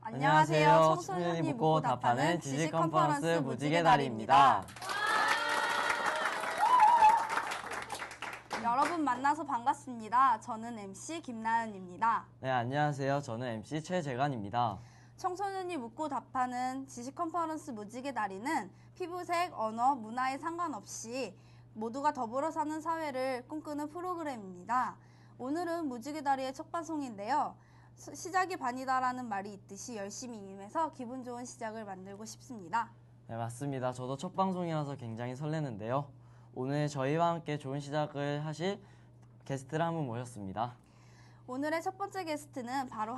안녕하세요. 청소년이 묻고 답하는 지식 컨퍼런스 무지개 다리입니다. 여러분 만나서 반갑습니다. 저는 MC 김나은입니다. 네, 안녕하세요. 저는 MC 최재관입니다. 청소년이 묻고 답하는 지식 컨퍼런스 무지개 다리는 피부색, 언어, 문화에 상관없이 모두가 더불어 사는 사회를 꿈꾸는 프로그램입니다. 오늘은 무지개 다리의 첫 방송인데요. 시작이 반이다라는 말이 있듯이 열심히 임해서 기분 좋은 시작을 만들고 싶습니다. 네, 맞습니다. 저도 첫 방송이라서 굉장히 설레는데요. 오늘 저희와 함께 좋은 시작을 하실 게스트를 한 분 모셨습니다. 오늘의 첫 번째 게스트는 바로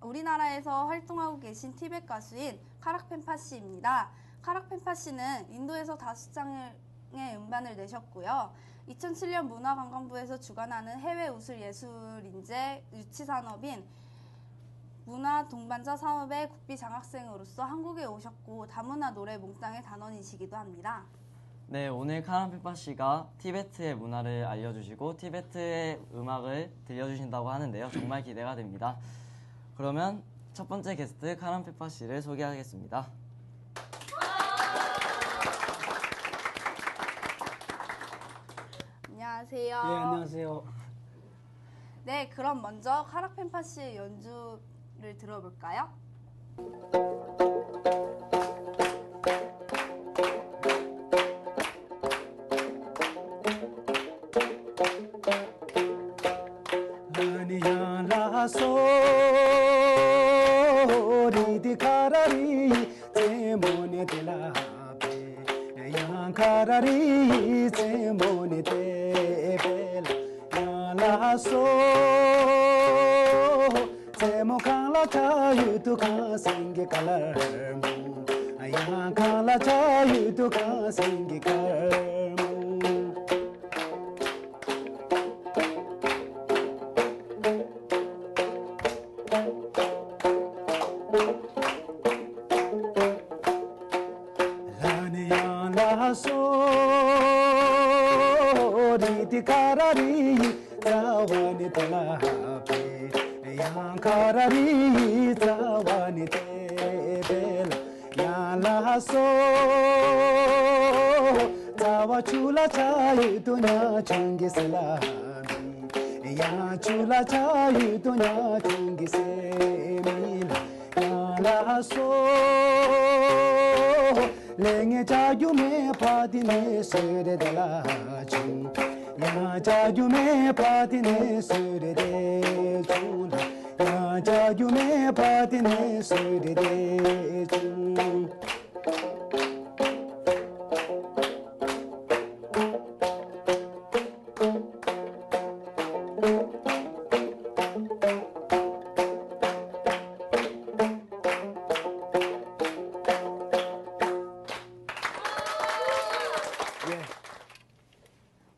우리나라에서 활동하고 계신 티벳 가수인 카락펜파 씨입니다. 카락펜파 씨는 인도에서 5장의 음반을 내셨고요. 2007년 문화관광부에서 주관하는 해외 우슬예술인재 유치산업인 문화동반자 사업의 국비 장학생으로서 한국에 오셨고 다문화 노래 몽땅의 단원이시기도 합니다. 네, 오늘 카락펜파 씨가 티베트의 문화를 알려주시고 티베트의 음악을 들려주신다고 하는데요. 정말 기대가 됩니다. 그러면 첫 번째 게스트 카락펜파 씨를 소개하겠습니다. 안녕하세요. 네, 안녕하세요. 네, 그럼 먼저 카락펜파 씨의 연주를 들어볼까요? 아니야 소리 디카라리 제모네 딜라베 양카라리 제모네 데벨 야라소 제모칼라 차유두카 생게 칼라무 양칼라 차유두카 생게 칼라무 소리 디카라리 자와니 텔라페 양카라리 자와니 테벨 야라소 자와 줄라 차유도냐 징기슬라미 야 줄라 차유도냐 징기세밀 야라소 랭에 자유메 파디네 세레달라중 야 자유메 파디네 세레대중 야 자유메 파디네 세레대중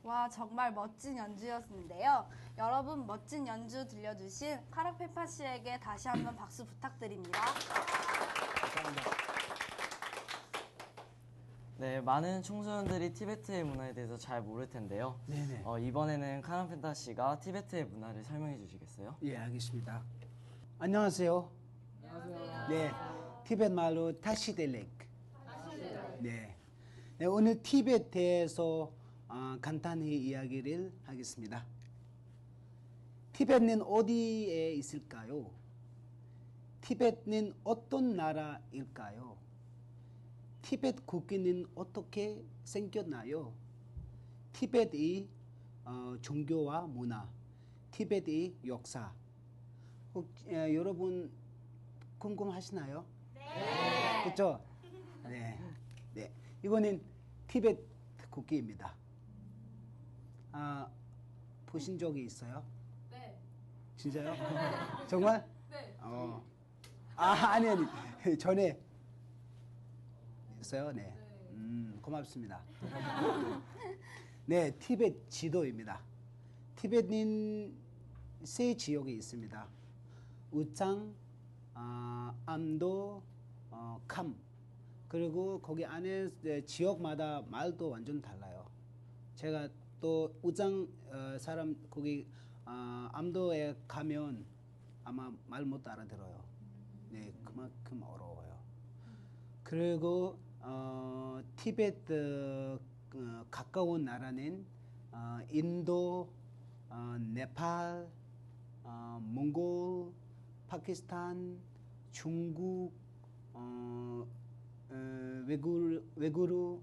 와, 정말 멋진 연주였는데요. 여러분 멋진 연주 들려주신 카락펜파 씨에게 다시 한번 박수 부탁드립니다. 감사합니다. 네, 많은 청소년들이 티베트의 문화에 대해서 잘 모를 텐데요. 네네. 이번에는 카락펜파 씨가 티베트의 문화를 설명해 주시겠어요? 예, 알겠습니다. 안녕하세요. 안녕하세요. 네, 티벳 말로 타시델렉. 네. 네, 오늘 티벳에 대해서 간단히 이야기를 하겠습니다. 티벳은 어디에 있을까요? 티벳은 어떤 나라일까요? 티벳 국기는 어떻게 생겼나요? 티벳의 종교와 문화, 티벳의 역사. 여러분 궁금하시나요? 네. 그렇죠? 네. 네. 이거는 티벳 국기입니다. 보신 적이 있어요? 네. 진짜요? 정말? 네. 아니 전에 있어요. 네. 고맙습니다. 네, 티벳 지도입니다. 티벳은 세 지역이 있습니다. 우짱, 암도, 캄. 그리고 거기 안에 지역마다 말도 완전 달라요. 제가 또 우짱 사람 거기 암도에 가면 아마 말 못 알아들어요. 네, 그만큼 어려워요. 그리고 티베트 가까운 나라는 인도, 네팔, 몽골, 파키스탄, 중국, 외구르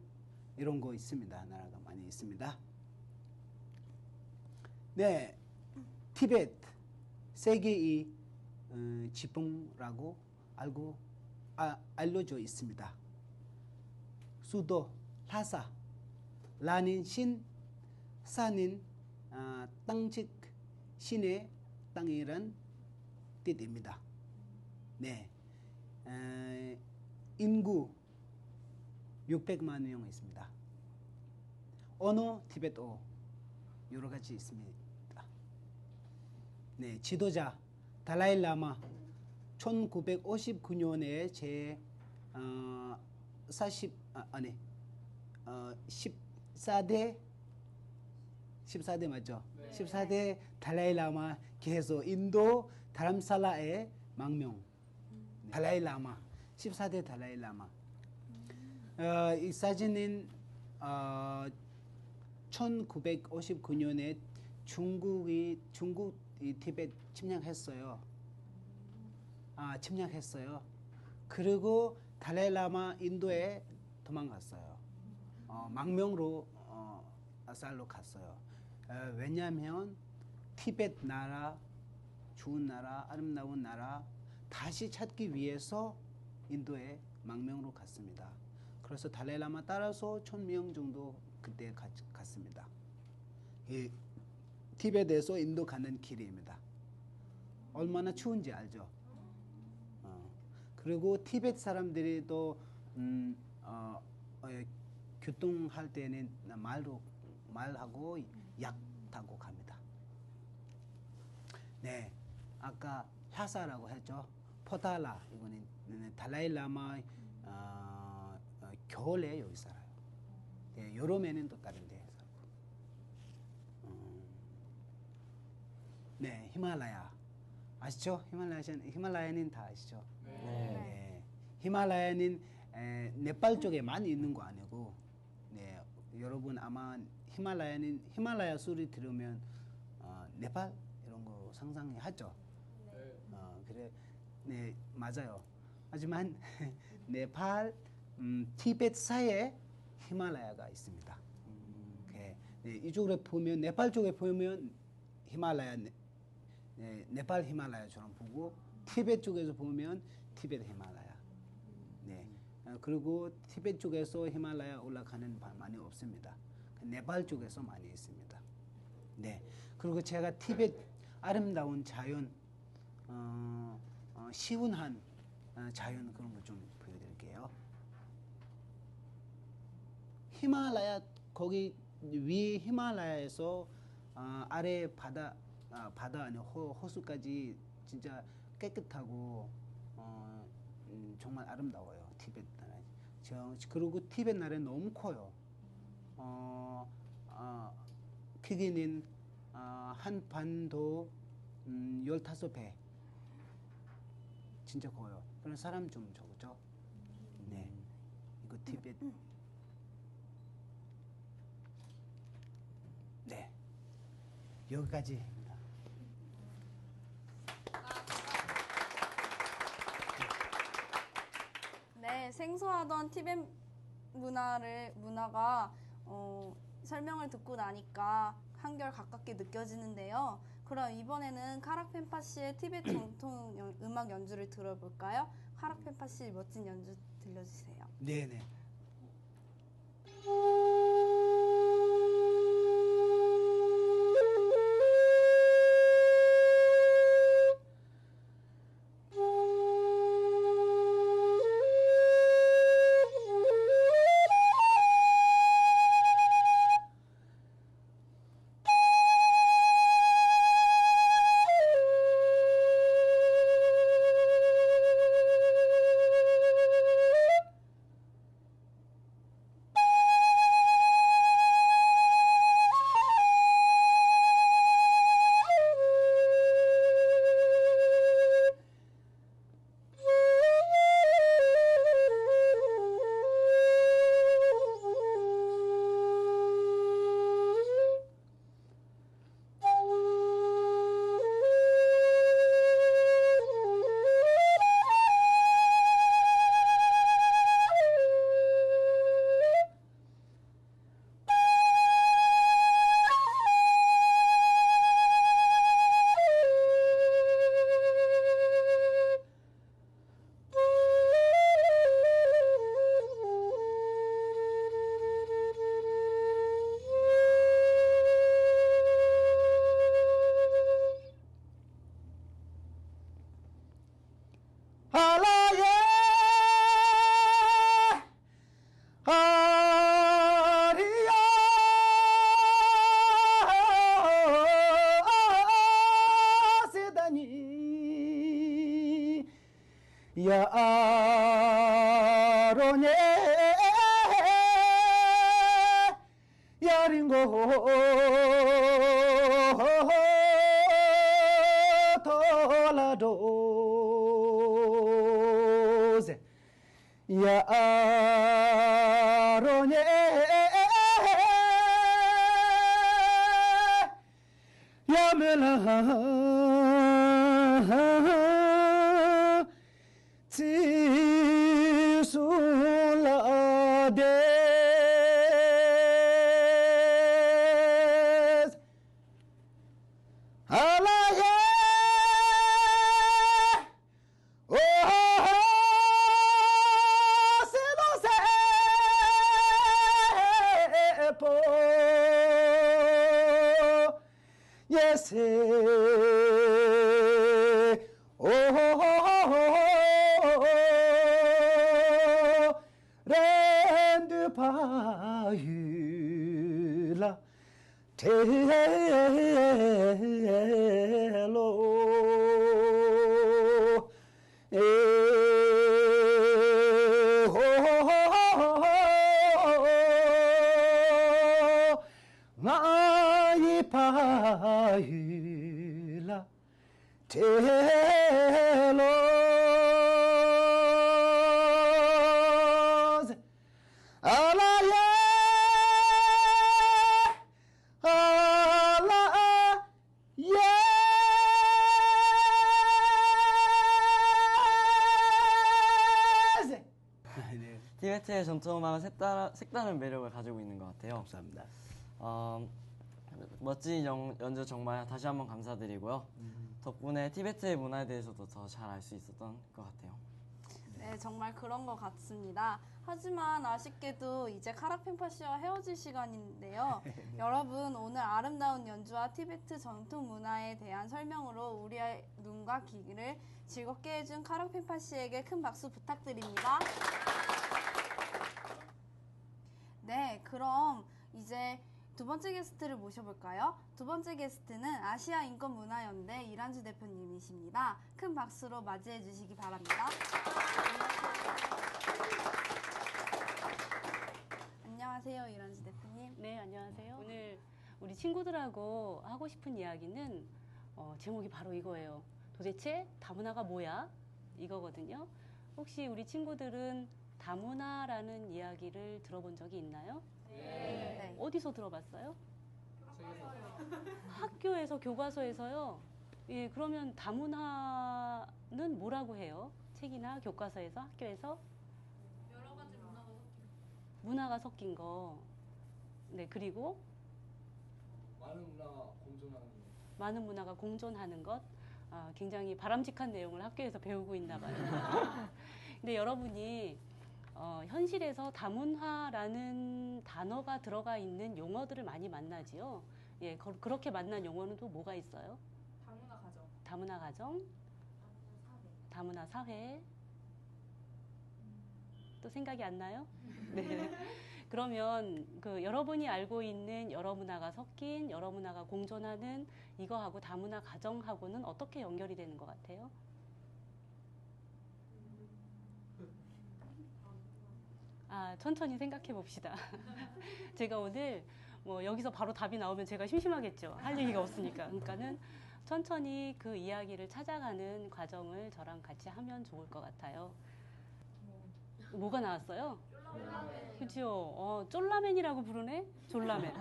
이런 거 있습니다. 나라가 많이 있습니다. 네, 티베트 세계의 지붕라고 알려져 있습니다. 수도 라사, 라는 신, 사는 땅즉 신의 땅이란 뜻입니다. 네, 인구 600만 명 있습니다. 언어 티베트어 여러 가지 있습니다. 네, 지도자 달라일라마 1959년에 14대 맞죠? 네. 14대 달라일라마 계속 인도 다람살라의 망명 달라일라마 14대 달라일라마 이 사진은 1959년에 중국이 티베트 침략했어요. 침략했어요. 그리고 달라일라마 인도에 도망갔어요. 망명으로 아살로 갔어요. 왜냐하면 티베트 나라, 좋은 나라, 아름다운 나라 다시 찾기 위해서 인도에 망명으로 갔습니다. 그래서 달라일라마 따라서 1000명 정도 그때 갔습니다. 이 티베트에서 인도 가는 길입니다. 얼마나 추운지 알죠? 그리고 티베트 사람들이 또 교통할 때는 말하고 약 타고 갑니다. 네, 아까 라사라고 했죠. 포탈라 이거는 달라일라마 겨울에 여기 살아요. 네, 여름에는 또 다른 데 살고. 네, 히말라야 아시죠? 히말라야는 다 아시죠? 네. 히말라야는 네팔 쪽에 많이 있는 거 아니고, 네, 여러분 아마 히말라야 소리 들으면 네팔 이런 거 상상하죠? 그래, 네 맞아요. 하지만 네팔, 티베트 사이에 히말라야가 있습니다. 네, 이쪽으로 보면 네팔 쪽에 보면 히말라야, 네팔 히말라야처럼 보고 티베트 쪽에서 보면 티베트 히말라야. 네. 그리고 티베트 쪽에서 히말라야 올라가는 많이 없습니다. 네팔 쪽에서 많이 있습니다. 네. 그리고 제가 티베트 아름다운 자연, 시원한 자연 그런 거 좀 보여드릴게요. 히말라야 거기 위 히말라야에서 아래 바다 아니 호수까지 진짜 깨끗하고 정말 아름다워요. 티베트 나라. 그리고 티베트 나라는 너무 커요. 크기는 한 반도 15배. 진짜 커요. 그런 사람 좀 적죠. 네, 이거 티베트. 네, 여기까지. 네, 생소하던 티베트 문화가 설명을 듣고 나니까 한결 가깝게 느껴지는데요. 그럼 이번에는 카락펜파 씨의 티베트 전통 음악 연주를 들어볼까요? 카락펜파 씨 멋진 연주 들려주세요. 네네. 야로네 야린고 돌아도세 야로네 야멜라 지술라데스 알라예 오세로세포 예세 랜드 바율라 텔로 나이 바율라 텔로스 알라예 알라예 네, 티베트의 전통 음악은 색다른 매력을 가지고 있는 것 같아요. 감사합니다. 멋진 연주 정말 다시 한번 감사드리고요. 덕분에 티베트의 문화에 대해서도 더 잘 알 수 있었던 것 같아요. 네, 정말 그런 것 같습니다. 하지만 아쉽게도 이제 카라펜파 씨와 헤어질 시간인데요. 여러분, 오늘 아름다운 연주와 티베트 전통 문화에 대한 설명으로 우리의 눈과 귀를 즐겁게 해준 카라펜파 씨에게 큰 박수 부탁드립니다. 네, 그럼 이제 두 번째 게스트를 모셔볼까요? 두 번째 게스트는 아시아인권문화연대 이란주 대표님이십니다. 큰 박수로 맞이해 주시기 바랍니다. 안녕하세요, 이란주 대표님. 네, 안녕하세요. 오늘 우리 친구들하고 하고 싶은 이야기는 제목이 바로 이거예요. 도대체 다문화가 뭐야? 이거거든요. 혹시 우리 친구들은 다문화라는 이야기를 들어본 적이 있나요? 네. 어디서 들어봤어요? 학교에서, 교과서에서요. 예, 그러면 다문화는 뭐라고 해요? 책이나 교과서에서, 학교에서? 여러 가지 문화가 섞인 거. 네, 그리고 많은 문화가 공존하는 것. 굉장히 바람직한 내용을 학교에서 배우고 있나 봐요. 근데 여러분이 현실에서 다문화라는 단어가 들어가 있는 용어들을 많이 만나지요. 예, 그렇게 만난 용어는 또 뭐가 있어요? 다문화 가정, 다문화 가정, 다문화 사회. 또 생각이 안 나요? 네. 그러면 그 여러분이 알고 있는 여러 문화가 섞인, 여러 문화가 공존하는 이거하고 다문화 가정하고는 어떻게 연결이 되는 것 같아요? 천천히 생각해 봅시다. 제가 오늘 뭐 여기서 바로 답이 나오면 제가 심심하겠죠. 할 얘기가 없으니까. 그러니까는 천천히 그 이야기를 찾아가는 과정을 저랑 같이 하면 좋을 것 같아요. 뭐가 나왔어요? 그죠? 쫄라맨이라고 부르네? 졸라맨.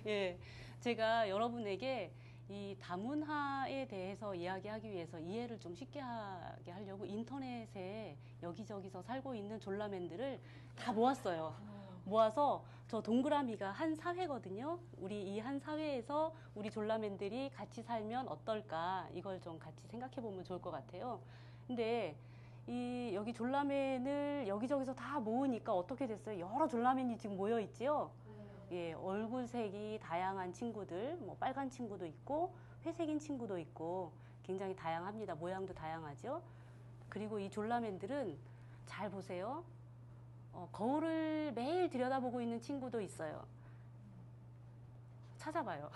예. 제가 여러분에게 이 다문화에 대해서 이야기하기 위해서 이해를 좀 쉽게 하게 하려고 인터넷에 여기저기서 살고 있는 졸라맨들을 다 모았어요. 모아서 저 동그라미가 한 사회거든요. 우리 이 한 사회에서 우리 졸라맨들이 같이 살면 어떨까? 이걸 좀 같이 생각해 보면 좋을 것 같아요. 근데 여기 졸라맨을 여기저기서 다 모으니까 어떻게 됐어요? 여러 졸라맨이 지금 모여 있지요? 예, 얼굴색이 다양한 친구들, 뭐 빨간 친구도 있고 회색인 친구도 있고 굉장히 다양합니다. 모양도 다양하죠. 그리고 이 졸라맨들은 잘 보세요. 거울을 매일 들여다보고 있는 친구도 있어요. 찾아봐요.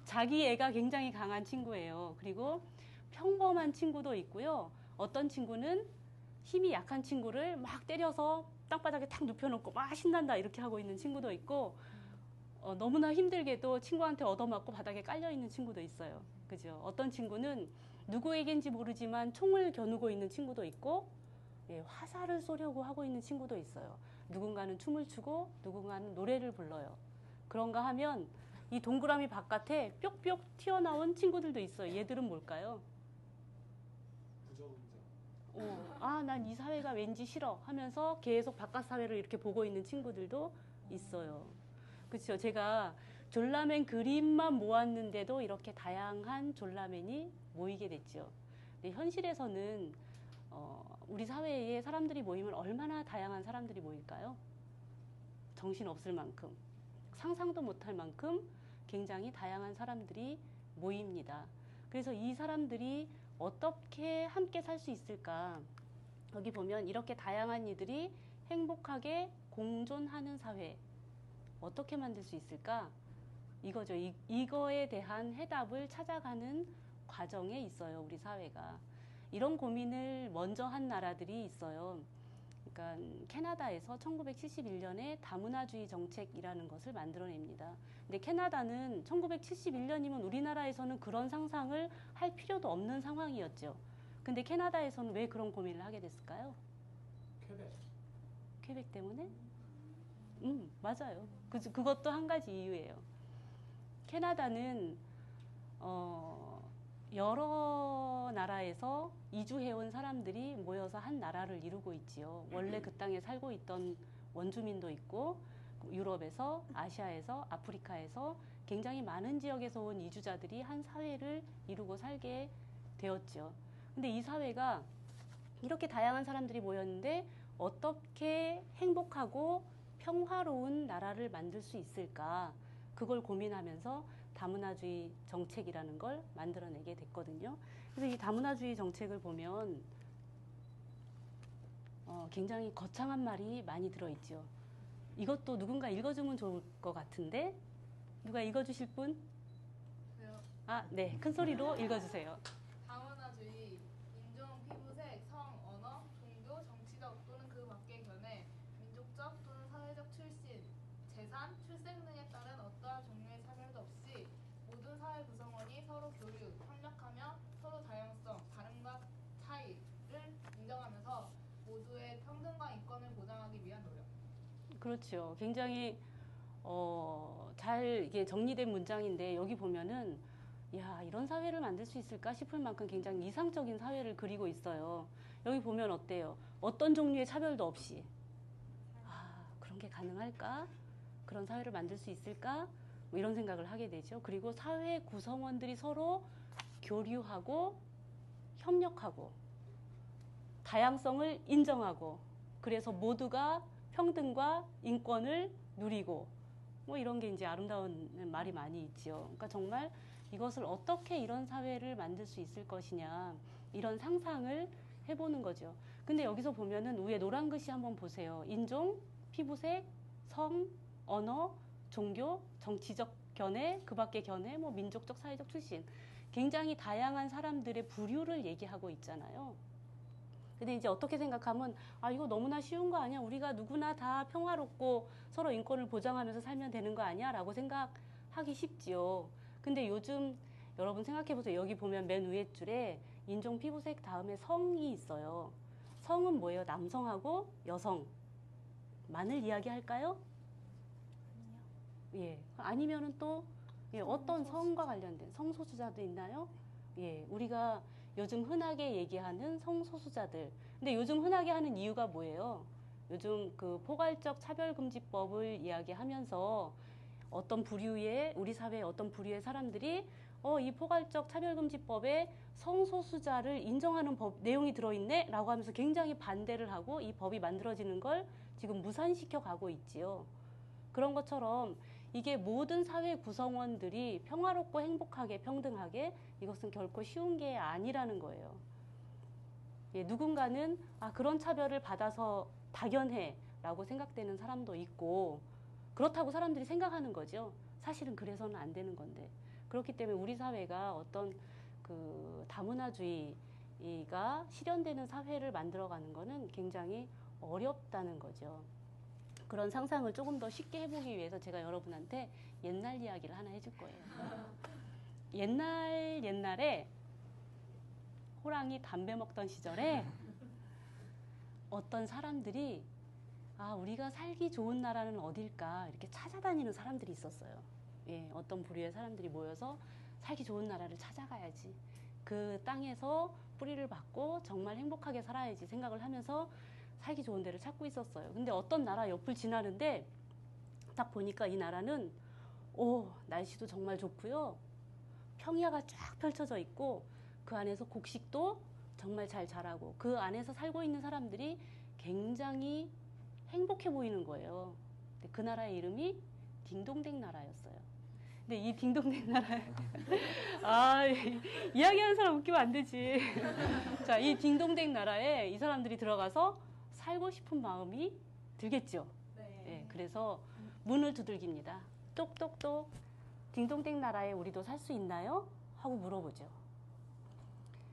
자기 애가 굉장히 강한 친구예요. 그리고 평범한 친구도 있고요. 어떤 친구는 힘이 약한 친구를 막 때려서 땅바닥에 탁 눕혀놓고 막 신난다 이렇게 하고 있는 친구도 있고 너무나 힘들게도 친구한테 얻어맞고 바닥에 깔려있는 친구도 있어요. 그죠? 어떤 친구는 누구에겐지 모르지만 총을 겨누고 있는 친구도 있고 예, 화살을 쏘려고 하고 있는 친구도 있어요. 누군가는 춤을 추고 누군가는 노래를 불러요. 그런가 하면 이 동그라미 바깥에 뾱뾱 튀어나온 친구들도 있어요. 얘들은 뭘까요? 난 이 사회가 왠지 싫어 하면서 계속 바깥 사회를 이렇게 보고 있는 친구들도 있어요. 그렇죠. 제가 졸라맨 그림만 모았는데도 이렇게 다양한 졸라맨이 모이게 됐죠. 근데 현실에서는 우리 사회에 사람들이 모이면 얼마나 다양한 사람들이 모일까요? 정신없을 만큼, 상상도 못할 만큼 굉장히 다양한 사람들이 모입니다. 그래서 이 사람들이 어떻게 함께 살 수 있을까? 여기 보면 이렇게 다양한 이들이 행복하게 공존하는 사회 어떻게 만들 수 있을까? 이거죠. 이거에 대한 해답을 찾아가는 과정에 있어요. 우리 사회가. 이런 고민을 먼저 한 나라들이 있어요. 그러니까 캐나다에서 1971년에 다문화주의 정책이라는 것을 만들어냅니다. 근데 캐나다는 1971년이면 우리나라에서는 그런 상상을 할 필요도 없는 상황이었죠. 근데 캐나다에서는 왜 그런 고민을 하게 됐을까요? 퀘벡 때문에? 맞아요. 그것도 한 가지 이유예요. 캐나다는 여러 나라에서 이주해온 사람들이 모여서 한 나라를 이루고 있지요. 원래 그 땅에 살고 있던 원주민도 있고 유럽에서, 아시아에서, 아프리카에서 굉장히 많은 지역에서 온 이주자들이 한 사회를 이루고 살게 되었죠. 근데 이 사회가 이렇게 다양한 사람들이 모였는데 어떻게 행복하고 평화로운 나라를 만들 수 있을까? 그걸 고민하면서 다문화주의 정책이라는 걸 만들어내게 됐거든요. 그래서 이 다문화주의 정책을 보면 굉장히 거창한 말이 많이 들어있죠. 이것도 누군가 읽어주면 좋을 것 같은데 누가 읽어주실 분? 네. 큰 소리로 읽어주세요. 다문화주의, 인종, 피부색, 성, 언어, 종교, 정치적 또는 그 밖의 견해, 민족적 또는 사회적 출신, 재산, 출생 등에 따른 어떠한 종류의 차별도 없이 모든 사회 구성원이 서로 교류, 협력하며 서로 다양성, 다름과 차이를 인정하면서 모두의 평등과 인권을 보장하기 위한 노력. 그렇죠. 굉장히 잘 이게 정리된 문장인데 여기 보면은 야, 이런 사회를 만들 수 있을까 싶을 만큼 굉장히 이상적인 사회를 그리고 있어요. 여기 보면 어때요? 어떤 종류의 차별도 없이 그런 게 가능할까? 그런 사회를 만들 수 있을까? 뭐 이런 생각을 하게 되죠. 그리고 사회 구성원들이 서로 교류하고 협력하고 다양성을 인정하고 그래서 모두가 평등과 인권을 누리고 뭐 이런 게 이제 아름다운 말이 많이 있지요. 그러니까 정말 이것을 어떻게 이런 사회를 만들 수 있을 것이냐 이런 상상을 해보는 거죠. 근데 여기서 보면은 위에 노란 글씨 한번 보세요. 인종, 피부색, 성, 언어, 종교, 정치적 견해, 그 밖의 견해, 뭐 민족적, 사회적 출신 굉장히 다양한 사람들의 부류를 얘기하고 있잖아요. 근데 이제 어떻게 생각하면 이거 너무나 쉬운 거 아니야? 우리가 누구나 다 평화롭고 서로 인권을 보장하면서 살면 되는 거 아니야? 라고 생각하기 쉽지요. 근데 요즘 여러분 생각해보세요. 여기 보면 맨 위에 줄에 인종, 피부색 다음에 성이 있어요. 성은 뭐예요? 남성하고 여성만을 이야기할까요? 예. 아니면은 또 어떤 성과 관련된 성소수자도 있나요? 예. 우리가 요즘 흔하게 얘기하는 성소수자들. 근데 요즘 흔하게 하는 이유가 뭐예요? 요즘 그 포괄적 차별금지법을 이야기하면서 어떤 부류의 우리 사회의 어떤 부류의 사람들이 이 포괄적 차별금지법에 성소수자를 인정하는 법 내용이 들어있네? 라고 하면서 굉장히 반대를 하고 이 법이 만들어지는 걸 지금 무산시켜 가고 있지요. 그런 것처럼 이게 모든 사회 구성원들이 평화롭고 행복하게 평등하게 이것은 결코 쉬운 게 아니라는 거예요. 예, 누군가는 그런 차별을 받아서 당연해 라고 생각되는 사람도 있고 그렇다고 사람들이 생각하는 거죠. 사실은 그래서는 안 되는 건데. 그렇기 때문에 우리 사회가 어떤 그 다문화주의 다문화주의가 실현되는 사회를 만들어가는 것은 굉장히 어렵다는 거죠. 그런 상상을 조금 더 쉽게 해보기 위해서 제가 여러분한테 옛날 이야기를 하나 해줄 거예요. 옛날에 호랑이 담배 먹던 시절에 어떤 사람들이 우리가 살기 좋은 나라는 어딜까 이렇게 찾아다니는 사람들이 있었어요. 예, 어떤 부류의 사람들이 모여서 살기 좋은 나라를 찾아가야지. 그 땅에서 뿌리를 받고 정말 행복하게 살아야지 생각을 하면서 살기 좋은 데를 찾고 있었어요. 근데 어떤 나라 옆을 지나는데 딱 보니까 이 나라는 날씨도 정말 좋고요. 평야가 쫙 펼쳐져 있고 그 안에서 곡식도 정말 잘 자라고 그 안에서 살고 있는 사람들이 굉장히 행복해 보이는 거예요. 근데 그 나라의 이름이 딩동댕 나라였어요. 근데 이 딩동댕 나라에 이야기하는 사람 웃기면 안 되지. 자, 이 딩동댕 나라에 이 사람들이 들어가서 살고 싶은 마음이 들겠죠. 네, 그래서 문을 두들깁니다. 똑똑똑. 딩동댕 나라에 우리도 살 수 있나요? 하고 물어보죠.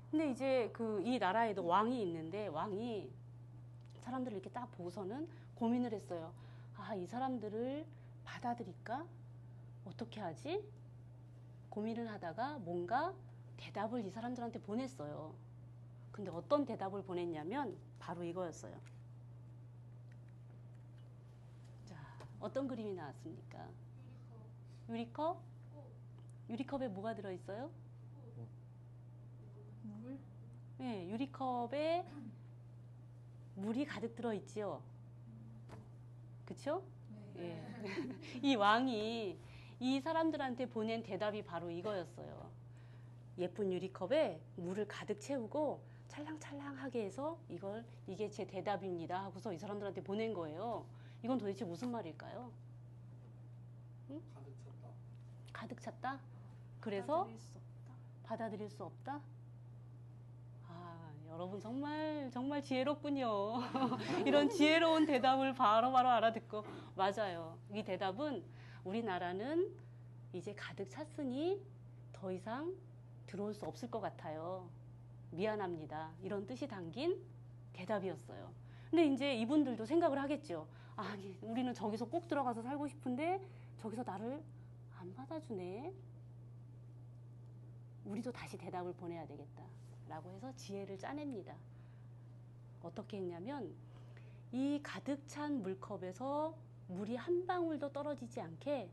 근데 이제 이 나라에도 왕이 있는데 왕이 사람들을 이렇게 딱 보고서는 고민을 했어요. 이 사람들을 받아들일까? 어떻게 하지? 고민을 하다가 뭔가 대답을 이 사람들한테 보냈어요. 근데 어떤 대답을 보냈냐면 바로 이거였어요. 자, 어떤 그림이 나왔습니까? 유리컵? 유리컵에 뭐가 들어있어요? 물? 네, 유리컵에 물이 가득 들어있지요. 그쵸? 예. 이 왕이 이 사람들한테 보낸 대답이 바로 이거였어요. 예쁜 유리컵에 물을 가득 채우고 찰랑찰랑하게 해서 이게 제 대답입니다 하고서 이 사람들한테 보낸 거예요. 이건 도대체 무슨 말일까요? 응? 가득 찼다? 그래서 받아들일 수 없다? 여러분 정말 지혜롭군요. 이런 지혜로운 대답을 바로바로 알아듣고 맞아요. 이 대답은 우리나라는 이제 가득 찼으니 더 이상 들어올 수 없을 것 같아요. 미안합니다. 이런 뜻이 담긴 대답이었어요. 근데 이제 이분들도 생각을 하겠죠. 아니, 우리는 저기서 꼭 들어가서 살고 싶은데 저기서 나를 안 받아주네. 우리도 다시 대답을 보내야 되겠다. 라고 해서 지혜를 짜냅니다. 어떻게 했냐면 이 가득 찬 물컵에서 물이 한 방울도 떨어지지 않게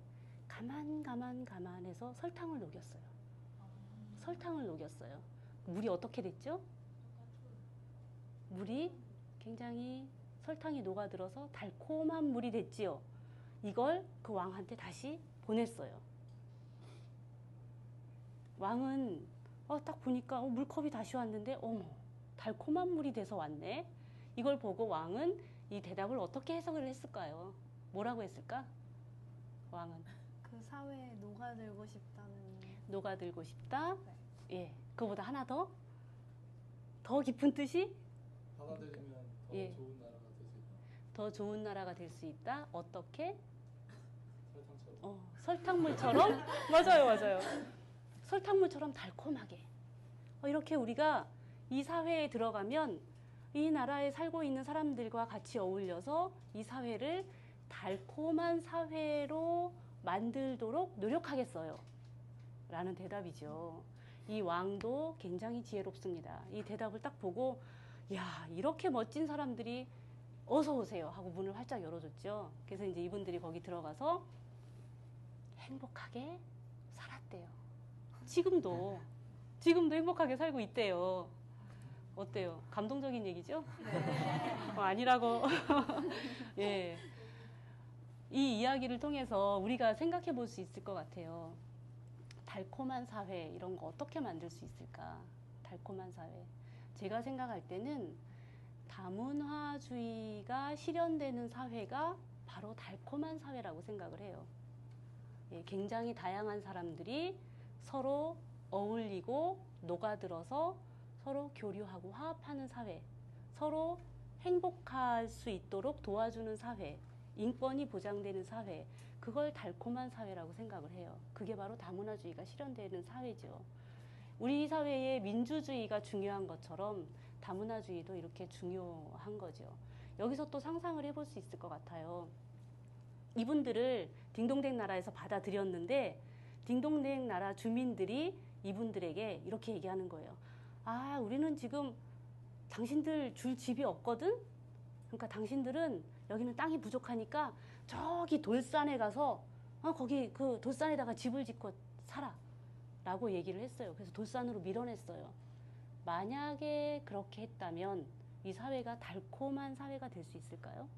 가만해서 설탕을 녹였어요. 설탕을 녹였어요. 물이 어떻게 됐죠? 물이 굉장히 설탕이 녹아들어서 달콤한 물이 됐지요. 이걸 그 왕한테 다시 보냈어요. 왕은 딱 보니까 물컵이 다시 왔는데 어머, 달콤한 물이 돼서 왔네. 이걸 보고 왕은 이 대답을 어떻게 해석을 했을까요? 뭐라고 했을까? 왕은 그 사회에 녹아들고 싶다는. 녹아들고 싶다. 네. 예, 그거보다 하나 더 깊은 뜻이 받아들이면 더 예. 좋은 나라가 될 수 있다. 더 좋은 나라가 될 수 있다. 어떻게? 설탕처럼. 설탕물처럼 맞아요. 설탕물처럼 달콤하게. 이렇게 우리가 이 사회에 들어가면 이 나라에 살고 있는 사람들과 같이 어울려서 이 사회를 달콤한 사회로 만들도록 노력하겠어요. 라는 대답이죠. 이 왕도 굉장히 지혜롭습니다. 이 대답을 딱 보고 이렇게 멋진 사람들이 어서 오세요 하고 문을 활짝 열어줬죠. 그래서 이제 이분들이 거기 들어가서 행복하게 살았대요. 지금도 행복하게 살고 있대요. 어때요? 감동적인 얘기죠? 아니라고. 예. 이 이야기를 통해서 우리가 생각해 볼 수 있을 것 같아요. 달콤한 사회 이런 거 어떻게 만들 수 있을까? 달콤한 사회. 제가 생각할 때는 다문화주의가 실현되는 사회가 바로 달콤한 사회라고 생각을 해요. 예, 굉장히 다양한 사람들이 서로 어울리고 녹아들어서 서로 교류하고 화합하는 사회, 서로 행복할 수 있도록 도와주는 사회, 인권이 보장되는 사회, 그걸 달콤한 사회라고 생각을 해요. 그게 바로 다문화주의가 실현되는 사회죠. 우리 사회에 민주주의가 중요한 것처럼 다문화주의도 이렇게 중요한 거죠. 여기서 또 상상을 해볼 수 있을 것 같아요. 이분들을 딩동댕 나라에서 받아들였는데 딩동댕 나라 주민들이 이분들에게 이렇게 얘기하는 거예요. 아, 우리는 지금 당신들 줄 집이 없거든? 그러니까 당신들은 여기는 땅이 부족하니까 저기 돌산에 가서 거기 그 돌산에다가 집을 짓고 살아 라고 얘기를 했어요. 그래서 돌산으로 밀어냈어요. 만약에 그렇게 했다면 이 사회가 달콤한 사회가 될 수 있을까요?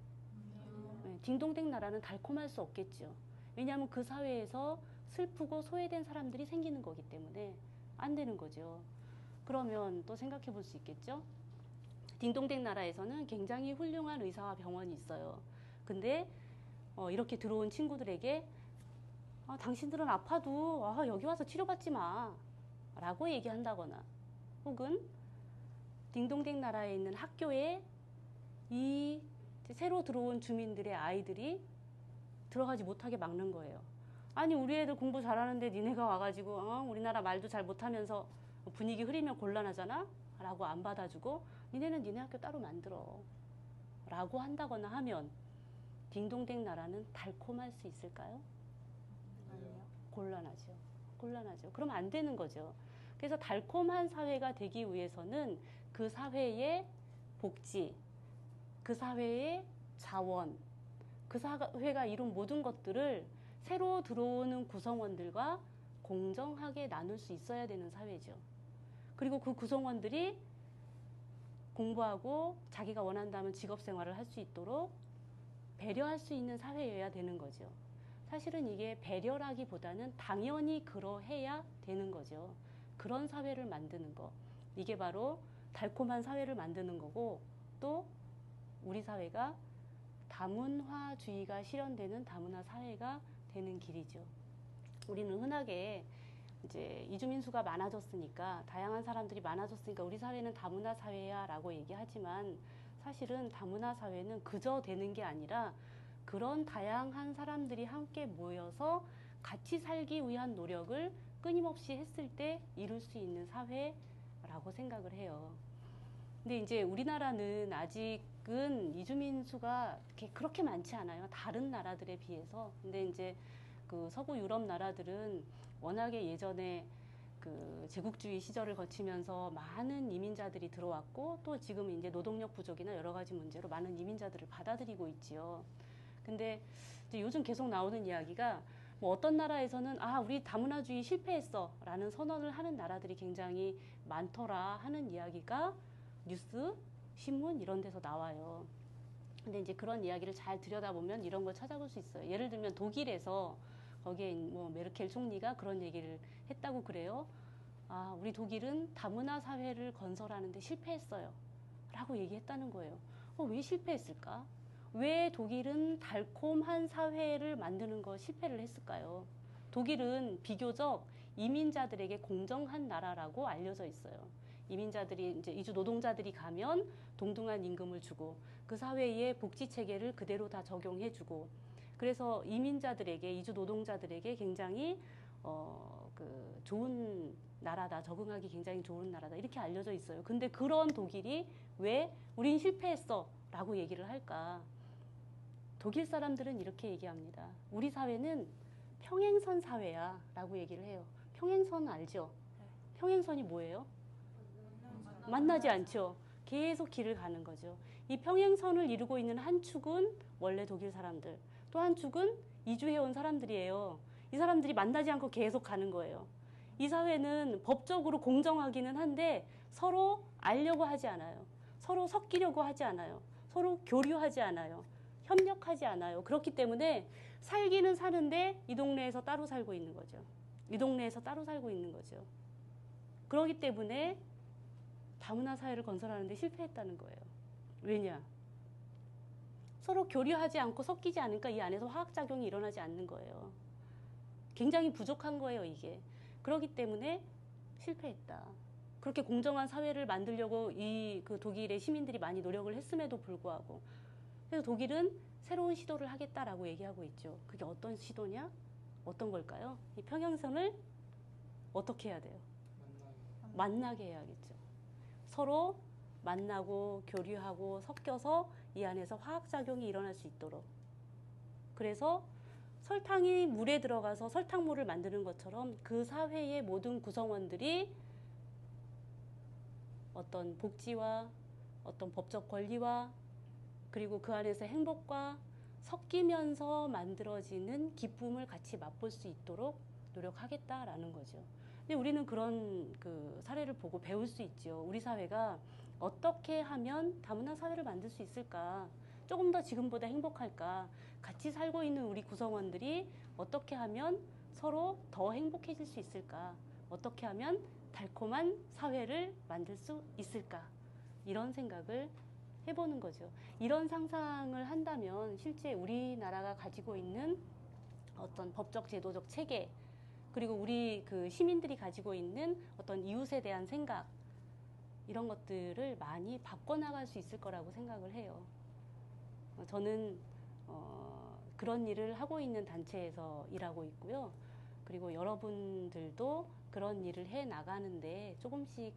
네, 딩동댕 나라는 달콤할 수 없겠죠. 왜냐하면 그 사회에서 슬프고 소외된 사람들이 생기는 거기 때문에 안 되는 거죠. 그러면 또 생각해 볼 수 있겠죠? 딩동댕 나라에서는 굉장히 훌륭한 의사와 병원이 있어요. 근데 이렇게 들어온 친구들에게 당신들은 아파도 여기 와서 치료받지 마 라고 얘기한다거나, 혹은 딩동댕 나라에 있는 학교에 이 새로 들어온 주민들의 아이들이 들어가지 못하게 막는 거예요. 아니, 우리 애들 공부 잘하는데 니네가 와가지고 우리나라 말도 잘 못하면서 분위기 흐리면 곤란하잖아 라고 안 받아주고 니네는 니네 학교 따로 만들어 라고 한다거나 하면 딩동댕 나라는 달콤할 수 있을까요? 곤란하죠. 곤란하죠. 그럼 안 되는 거죠. 그래서 달콤한 사회가 되기 위해서는 그 사회의 복지, 그 사회의 자원, 그 사회가 이룬 모든 것들을 새로 들어오는 구성원들과 공정하게 나눌 수 있어야 되는 사회죠. 그리고 그 구성원들이 공부하고 자기가 원한다면 직업 생활을 할 수 있도록 배려할 수 있는 사회여야 되는 거죠. 사실은 이게 배려라기보다는 당연히 그러해야 되는 거죠. 그런 사회를 만드는 거. 이게 바로 달콤한 사회를 만드는 거고, 또 우리 사회가 다문화주의가 실현되는 다문화 사회가 되는 길이죠. 우리는 흔하게 이제 이주민 수가 많아졌으니까, 다양한 사람들이 많아졌으니까 우리 사회는 다문화 사회야 라고 얘기하지만, 사실은 다문화 사회는 그저 되는 게 아니라 그런 다양한 사람들이 함께 모여서 같이 살기 위한 노력을 끊임없이 했을 때 이룰 수 있는 사회라고 생각을 해요. 근데 이제 우리나라는 아직은 이주민 수가 그렇게 많지 않아요. 다른 나라들에 비해서. 근데 이제 그 서구 유럽 나라들은 워낙에 예전에 그 제국주의 시절을 거치면서 많은 이민자들이 들어왔고, 또 지금 이제 노동력 부족이나 여러 가지 문제로 많은 이민자들을 받아들이고 있지요. 근데 이제 요즘 계속 나오는 이야기가, 뭐 어떤 나라에서는 우리 다문화주의 실패했어 라는 선언을 하는 나라들이 굉장히 많더라 하는 이야기가 뉴스, 신문 이런 데서 나와요. 근데 이제 그런 이야기를 잘 들여다보면 이런 걸 찾아볼 수 있어요. 예를 들면 독일에서 거기에 뭐 메르켈 총리가 그런 얘기를 했다고 그래요. 우리 독일은 다문화 사회를 건설하는데 실패했어요 라고 얘기했다는 거예요. 왜 실패했을까? 왜 독일은 달콤한 사회를 만드는 거 실패를 했을까요? 독일은 비교적 이민자들에게 공정한 나라라고 알려져 있어요. 이민자들이 이제 이주 노동자들이 가면 동등한 임금을 주고, 그 사회의 복지 체계를 그대로 다 적용해주고, 그래서 이민자들에게, 이주 노동자들에게 굉장히 그 좋은 나라다, 적응하기 굉장히 좋은 나라다 이렇게 알려져 있어요. 근데 그런 독일이 왜 우린 실패했어 라고 얘기를 할까? 독일 사람들은 이렇게 얘기합니다. 우리 사회는 평행선 사회야 라고 얘기를 해요. 평행선 알죠? 평행선이 뭐예요? 만나지 않죠. 계속 길을 가는 거죠. 이 평행선을 이루고 있는 한 축은 원래 독일 사람들, 또 한 축은 이주해온 사람들이에요. 이 사람들이 만나지 않고 계속 가는 거예요. 이 사회는 법적으로 공정하기는 한데 서로 알려고 하지 않아요. 서로 섞이려고 하지 않아요. 서로 교류하지 않아요. 협력하지 않아요. 그렇기 때문에 살기는 사는데 이 동네에서 따로 살고 있는 거죠. 이 동네에서 따로 살고 있는 거죠. 그렇기 때문에 다문화 사회를 건설하는데 실패했다는 거예요. 왜냐? 서로 교류하지 않고 섞이지 않으니까 이 안에서 화학작용이 일어나지 않는 거예요. 굉장히 부족한 거예요, 이게. 그렇기 때문에 실패했다. 그렇게 공정한 사회를 만들려고 그 독일의 시민들이 많이 노력을 했음에도 불구하고, 그래서 독일은 새로운 시도를 하겠다라고 얘기하고 있죠. 그게 어떤 시도냐? 어떤 걸까요? 이 평행선을 어떻게 해야 돼요? 만나게 해야겠죠. 서로 만나고 교류하고 섞여서 이 안에서 화학작용이 일어날 수 있도록. 그래서 설탕이 물에 들어가서 설탕물을 만드는 것처럼 그 사회의 모든 구성원들이 어떤 복지와 어떤 법적 권리와 그리고 그 안에서 행복과 섞이면서 만들어지는 기쁨을 같이 맛볼 수 있도록 노력하겠다라는 거죠. 근데 우리는 그런 그 사례를 보고 배울 수 있죠. 우리 사회가 어떻게 하면 다문화 사회를 만들 수 있을까? 조금 더 지금보다 행복할까? 같이 살고 있는 우리 구성원들이 어떻게 하면 서로 더 행복해질 수 있을까? 어떻게 하면 달콤한 사회를 만들 수 있을까? 이런 생각을 해보는 거죠. 이런 상상을 한다면 실제 우리나라가 가지고 있는 어떤 법적 제도적 체계 그리고 우리 그 시민들이 가지고 있는 어떤 이웃에 대한 생각 이런 것들을 많이 바꿔나갈 수 있을 거라고 생각을 해요. 저는 그런 일을 하고 있는 단체에서 일하고 있고요. 그리고 여러분들도 그런 일을 해 나가는데 조금씩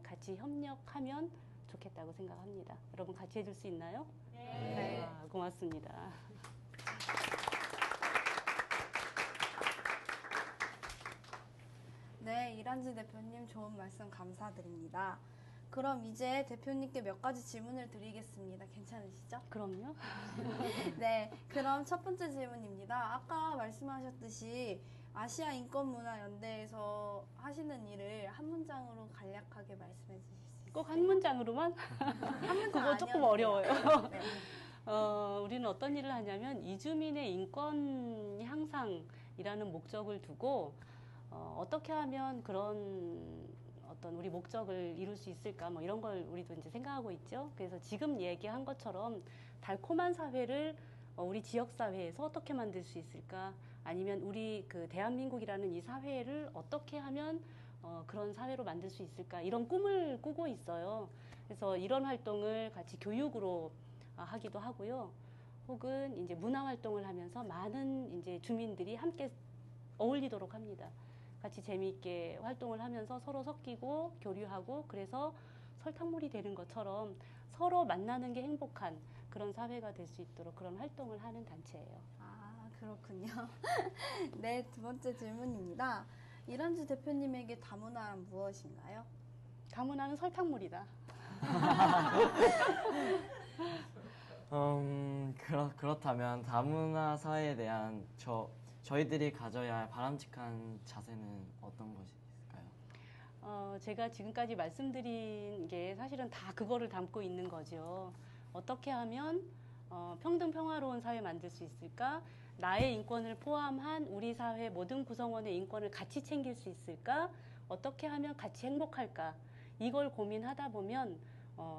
같이 협력하면 좋겠다고 생각합니다. 여러분 같이 해줄 수 있나요? 네. 아, 고맙습니다. 네, 이란지 대표님 좋은 말씀 감사드립니다. 그럼 이제 대표님께 몇 가지 질문을 드리겠습니다. 괜찮으시죠? 그럼요. 네, 그럼 첫 번째 질문입니다. 아까 말씀하셨듯이 아시아 인권문화연대에서 하시는 일을 한 문장으로 간략하게 말씀해 주실 수 있어요? 꼭 한 문장으로만? 한 문장 그거 조금 아니어도 어려워요. 돼요. 네. 우리는 어떤 일을 하냐면 이주민의 인권 향상이라는 목적을 두고 어떻게 하면 그런 어떤 우리 목적을 이룰 수 있을까 뭐 이런 걸 우리도 이제 생각하고 있죠. 그래서 지금 얘기한 것처럼 달콤한 사회를 우리 지역 사회에서 어떻게 만들 수 있을까? 아니면 우리 그 대한민국이라는 이 사회를 어떻게 하면 그런 사회로 만들 수 있을까? 이런 꿈을 꾸고 있어요. 그래서 이런 활동을 같이 교육으로 하기도 하고요. 혹은 이제 문화 활동을 하면서 많은 이제 주민들이 함께 어울리도록 합니다. 같이 재미있게 활동을 하면서 서로 섞이고 교류하고 그래서 설탕물이 되는 것처럼 서로 만나는 게 행복한 그런 사회가 될 수 있도록 그런 활동을 하는 단체예요. 아, 그렇군요. 네, 두 번째 질문입니다. 이란지 대표님에게 다문화란 무엇인가요? 다문화는 설탕물이다. 그렇다면 다문화 사회에 대한 저희들이 가져야 할 바람직한 자세는 어떤 것이 있을까요? 제가 지금까지 말씀드린 게 사실은 다 그거를 담고 있는 거죠. 어떻게 하면 평등 평화로운 사회 만들 수 있을까? 나의 인권을 포함한 우리 사회 모든 구성원의 인권을 같이 챙길 수 있을까? 어떻게 하면 같이 행복할까? 이걸 고민하다 보면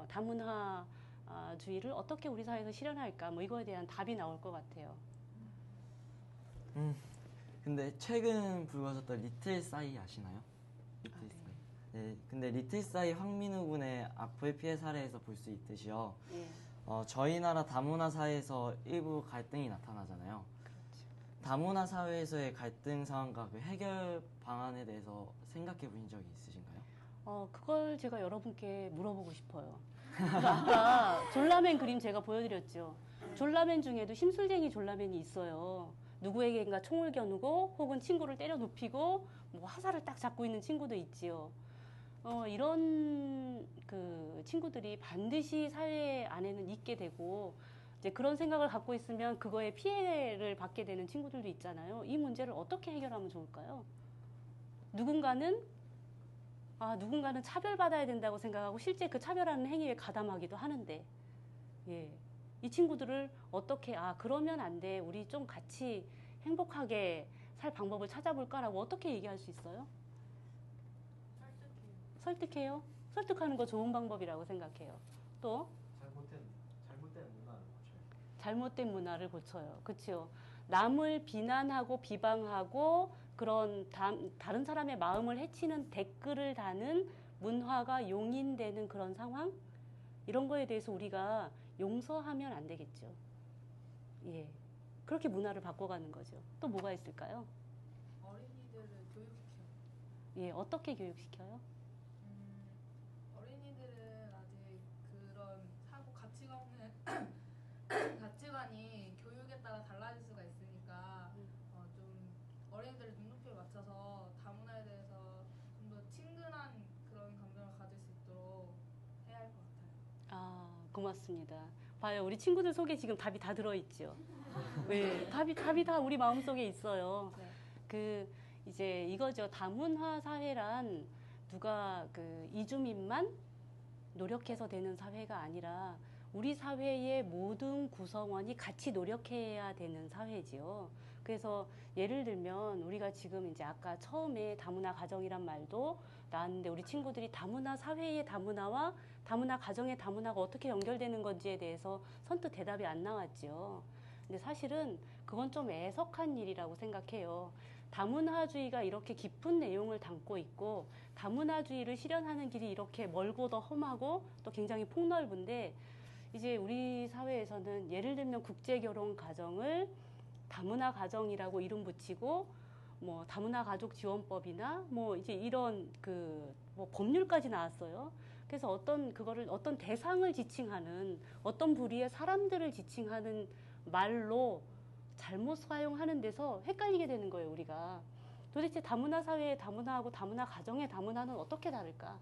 다문화주의를 어떻게 우리 사회에서 실현할까? 뭐 이거에 대한 답이 나올 것 같아요. 근데 최근 불거졌던 리틀 싸이 아시나요? 리틀 싸이. 네, 근데 리틀 싸이 황민우 군의 악플 피해 사례에서 볼 수 있듯이요. 예. 저희 나라 다문화 사회에서 일부 갈등이 나타나잖아요. 다문화 사회에서의 갈등 상황과 그 해결 방안에 대해서 생각해 보신 적이 있으신가요? 그걸 제가 여러분께 물어보고 싶어요. 아까 졸라맨 그림 제가 보여드렸죠. 졸라맨 중에도 심술쟁이 졸라맨이 있어요. 누구에게인가 총을 겨누고 혹은 친구를 때려 눕히고 뭐 화살을 딱 잡고 있는 친구도 있지요. 이런 그 친구들이 반드시 사회 안에는 있게 되고 이제 그런 생각을 갖고 있으면 그거에 피해를 받게 되는 친구들도 있잖아요. 이 문제를 어떻게 해결하면 좋을까요? 누군가는 차별받아야 된다고 생각하고 실제 그 차별하는 행위에 가담하기도 하는데, 예. 이 친구들을 어떻게, 그러면 안 돼. 우리 좀 같이 행복하게 살 방법을 찾아볼까라고 어떻게 얘기할 수 있어요? 설득해요? 설득하는 거 좋은 방법이라고 생각해요. 또? 잘못된 문화를 고쳐요. 그렇죠? 남을 비난하고 비방하고 그런 다른 사람의 마음을 해치는 댓글을 다는 문화가 용인되는 그런 상황? 이런 거에 대해서 우리가 용서하면 안 되겠죠. 예. 그렇게 문화를 바꿔가는 거죠. 또 뭐가 있을까요? 어린이들을 교육시켜. 예, 어떻게 교육시켜요? 고맙습니다. 봐요, 우리 친구들 속에 지금 답이 다 들어있죠. 네, 답이 다 우리 마음속에 있어요. 네. 그 이제 이거죠. 다문화 사회란 누가 그 이주민만 노력해서 되는 사회가 아니라 우리 사회의 모든 구성원이 같이 노력해야 되는 사회지요. 그래서 예를 들면 우리가 지금 이제 아까 처음에 다문화 가정이란 말도 나왔는데 우리 친구들이 다문화 사회의 다문화와 다문화 가정의 다문화가 어떻게 연결되는 건지에 대해서 선뜻 대답이 안 나왔죠. 근데 사실은 그건 좀 애석한 일이라고 생각해요. 다문화주의가 이렇게 깊은 내용을 담고 있고 다문화주의를 실현하는 길이 이렇게 멀고 더 험하고 또 굉장히 폭넓은데 이제 우리 사회에서는 예를 들면 국제결혼 가정을 다문화 가정이라고 이름 붙이고 뭐 다문화 가족 지원법이나 뭐 이제 이런 그 뭐 법률까지 나왔어요. 그래서 어떤 대상을 지칭하는 어떤 부류의 사람들을 지칭하는 말로 잘못 사용하는 데서 헷갈리게 되는 거예요, 우리가. 도대체 다문화 사회의 다문화하고 다문화 가정의 다문화는 어떻게 다를까?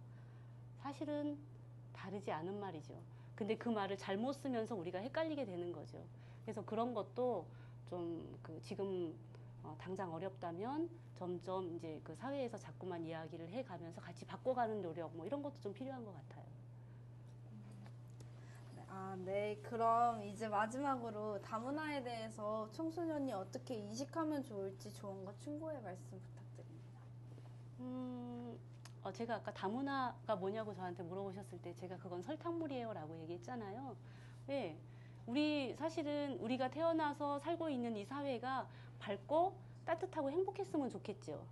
사실은 다르지 않은 말이죠. 근데 그 말을 잘못 쓰면서 우리가 헷갈리게 되는 거죠. 그래서 그런 것도 좀 그 지금 당장 어렵다면 점점 이제 그 사회에서 자꾸만 이야기를 해가면서 같이 바꿔가는 노력 뭐 이런 것도 좀 필요한 것 같아요. 네. 그럼 이제 마지막으로 다문화에 대해서 청소년이 어떻게 인식하면 좋을지 조언과 충고의 말씀 부탁드립니다. 제가 아까 다문화가 뭐냐고 저한테 물어보셨을 때 제가 그건 설탕물이에요 라고 얘기했잖아요. 왜? 사실은 우리가 태어나서 살고 있는 이 사회가 밝고 따뜻하고 행복했으면 좋겠죠.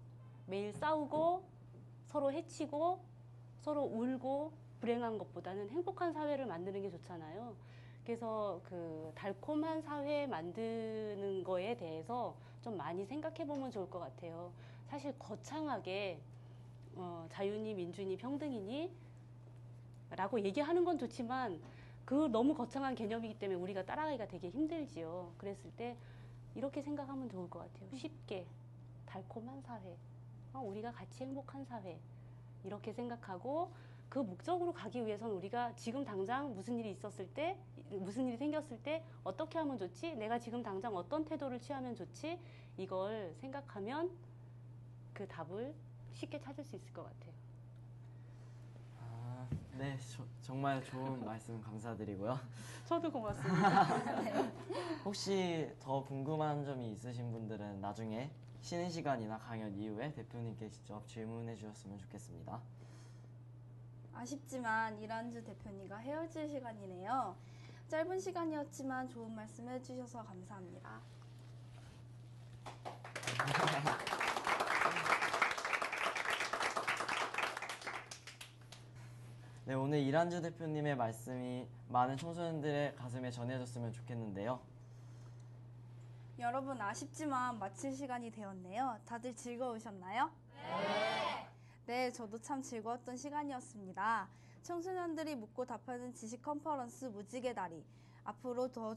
매일 싸우고 서로 해치고 서로 울고 불행한 것보다는 행복한 사회를 만드는 게 좋잖아요. 그래서 그 달콤한 사회 만드는 거에 대해서 좀 많이 생각해 보면 좋을 것 같아요. 사실 거창하게 자유니 민주니 평등이니 라고 얘기하는 건 좋지만 그 너무 거창한 개념이기 때문에 우리가 따라가기가 되게 힘들지요. 그랬을 때 이렇게 생각하면 좋을 것 같아요. 쉽게 달콤한 사회, 우리가 같이 행복한 사회 이렇게 생각하고 그 목적으로 가기 위해서는 우리가 지금 당장 무슨 일이 생겼을 때 어떻게 하면 좋지? 내가 지금 당장 어떤 태도를 취하면 좋지? 이걸 생각하면 그 답을 쉽게 찾을 수 있을 것 같아요. 네, 정말 좋은 말씀 감사드리고요. 저도 고맙습니다. 혹시 더 궁금한 점이 있으신 분들은 나중에 쉬는 시간이나 강연 이후에 대표님께 직접 질문해 주셨으면 좋겠습니다. 아쉽지만 이란주 대표님과 헤어질 시간이네요. 짧은 시간이었지만 좋은 말씀 해주셔서 감사합니다. 네, 오늘 이란주 대표님의 말씀이 많은 청소년들의 가슴에 전해졌으면 좋겠는데요. 여러분 아쉽지만 마칠 시간이 되었네요. 다들 즐거우셨나요? 네, 저도 참 즐거웠던 시간이었습니다. 청소년들이 묻고 답하는 지식 컨퍼런스 무지개 다리. 앞으로 더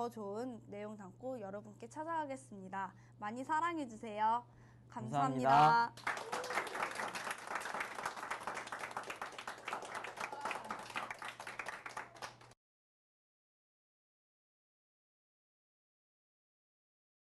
좋은 내용 담고 여러분께 찾아가겠습니다. 많이 사랑해주세요. 감사합니다. 감사합니다.